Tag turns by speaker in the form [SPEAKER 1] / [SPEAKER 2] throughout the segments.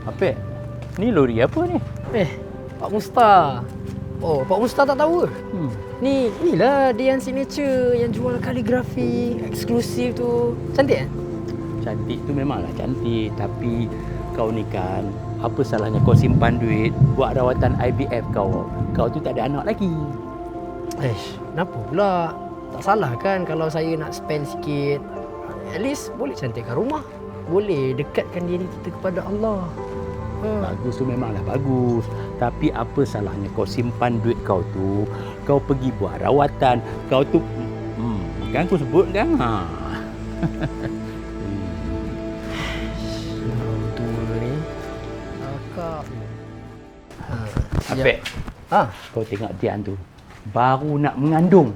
[SPEAKER 1] Apek, ni lori apa ni?
[SPEAKER 2] Pak Musta. Oh, Pak Musta tak tahu ke? Inilah Dian Signature yang jual kaligrafi eksklusif tu. Cantik kan?
[SPEAKER 1] Cantik tu memanglah cantik, tapi kau ni kan, apa salahnya kau simpan duit buat rawatan IVF kau? Kau tu tak ada anak lagi.
[SPEAKER 2] Kenapa pula? Tak salah kan kalau saya nak spend sikit. At least boleh cantikkan rumah. Boleh dekatkan diri kita kepada Allah.
[SPEAKER 1] Bagus tu memanglah bagus. Tapi apa salahnya kau simpan duit kau tu, kau pergi buat rawatan. Kau tu kan aku sebut kan? Apek, kau tengok Dian tu baru nak mengandung.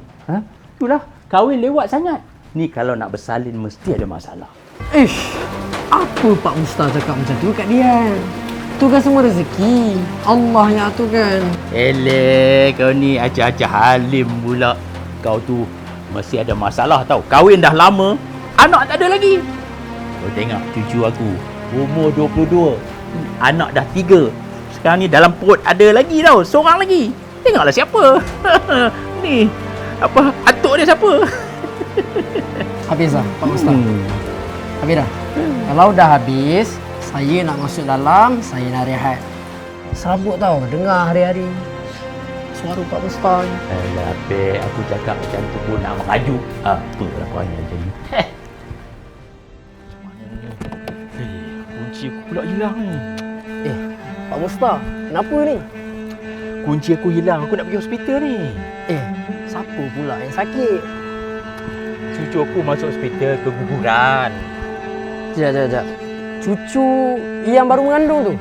[SPEAKER 1] Itulah, kahwin lewat sangat. Ni kalau nak bersalin mesti ada masalah.
[SPEAKER 2] Apa Pak Musta cakap macam tu kat Dian? Tu kan semua rezeki Allah yang aturkan.
[SPEAKER 1] Kau ni acah-acah halim pula. Kau tu mesti ada masalah tau. Kahwin dah lama, anak tak ada lagi. Kau tengok cucu aku, umur 22, anak dah 3. Sekarang ni dalam perut ada lagi tau, seorang lagi. Tengoklah siapa. Ni, apa, atuk dia siapa?
[SPEAKER 2] Habis dah Pak Musta? Habis dah? Kalau dah habis, saya nak masuk dalam, saya nak rehat. Serabut tau, dengar hari-hari suara Pak Musta ni.
[SPEAKER 1] Alah, Pek, aku cakap macam tu pun nak mengajuk. Apalah kau hanya macam ni. Macam mana ni? Kunci aku pula hilang ni.
[SPEAKER 2] Pak Musta, kenapa ni?
[SPEAKER 1] Kunci aku hilang, aku nak pergi hospital ni.
[SPEAKER 2] Siapa pula yang sakit?
[SPEAKER 1] Cucu aku masuk hospital keguguran.
[SPEAKER 2] Sekejap. Cucu yang baru mengandung tu?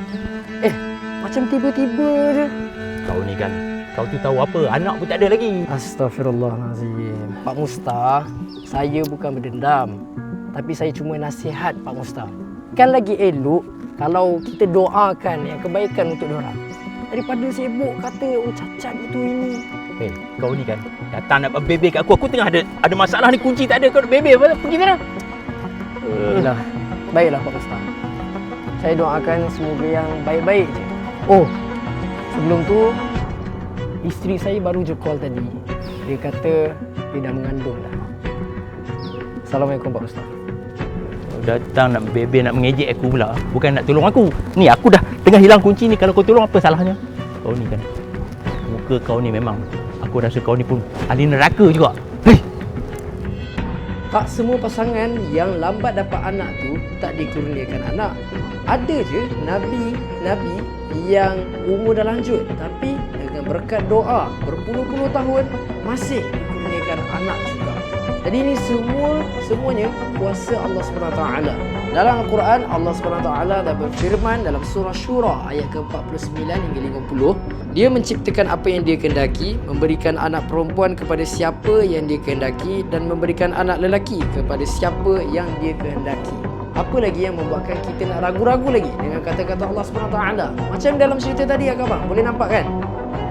[SPEAKER 2] Macam tiba-tiba je.
[SPEAKER 1] Kau ni kan, kau tu tahu apa? Anak pun tak ada lagi.
[SPEAKER 2] Astaghfirullahalazim. Pak Musta, saya bukan berdendam. Tapi saya cuma nasihat Pak Musta. Kan lagi elok kalau kita doakan yang kebaikan untuk diorang. Daripada sibuk kata, cacat itu ini.
[SPEAKER 1] Kau ni kan, datang nak bebel kat aku. Aku tengah ada masalah ni, kunci tak ada. Kau nak bebel apa? Pergi sana.
[SPEAKER 2] Baiklah Pak Musta. Saya doakan semoga yang baik-baik je. Sebelum tu, isteri saya baru je call tadi. Dia kata dia dah mengandung dah. Assalamualaikum Pak Ustaz.
[SPEAKER 1] Datang nak bebel, nak mengejek aku pula. Bukan nak tolong aku. Ni aku dah tengah hilang kunci ni. Kalau kau tolong, apa salahnya? Kau ni kan, muka kau ni memang, aku rasa kau ni pun ahli neraka juga.
[SPEAKER 2] Tak semua pasangan yang lambat dapat anak tu tak dikurniakan anak. Ada je Nabi yang umur dah lanjut tapi dengan berkat doa berpuluh-puluh tahun masih dikurniakan anak juga. Jadi ini semuanya kuasa Allah SWT. Dalam Al-Quran, Allah SWT dah berfirman dalam surah Syura ayat ke-49 hingga 50. Dia menciptakan apa yang dia kehendaki, memberikan anak perempuan kepada siapa yang dia kehendaki dan memberikan anak lelaki kepada siapa yang dia kehendaki. Apa lagi yang membuatkan kita nak ragu-ragu lagi dengan kata-kata Allah SWT? Macam dalam cerita tadi abang, boleh nampak kan?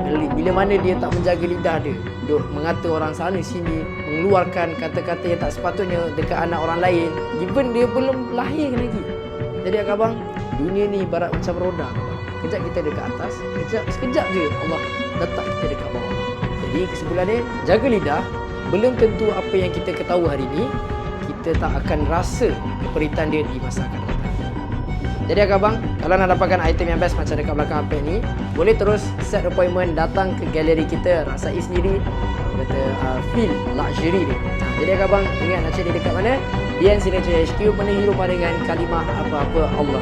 [SPEAKER 2] Bila mana dia tak menjaga lidah dia, duk mengata orang sana sini, mengeluarkan kata-kata yang tak sepatutnya dekat anak orang lain, even dia belum lahir lagi. Jadi abang, dunia ni ibarat macam roda. Kejap kita dekat atas, sekejap je Allah letak kita dekat bawah. Jadi kesimpulannya, jaga lidah. Belum tentu apa yang kita ketahui hari ini kita tak akan rasa keperitan dia di masa akan datang. Jadi abang, kalau nak dapatkan item yang best macam dekat belakang Apek ni, boleh terus set appointment, datang ke galeri kita, rasai sendiri, kata feel luxury ni. Jadi abang, ingat nak cari dekat mana? Dian Signature HQ, penuhi rumah dengan kalimah apa-apa Allah.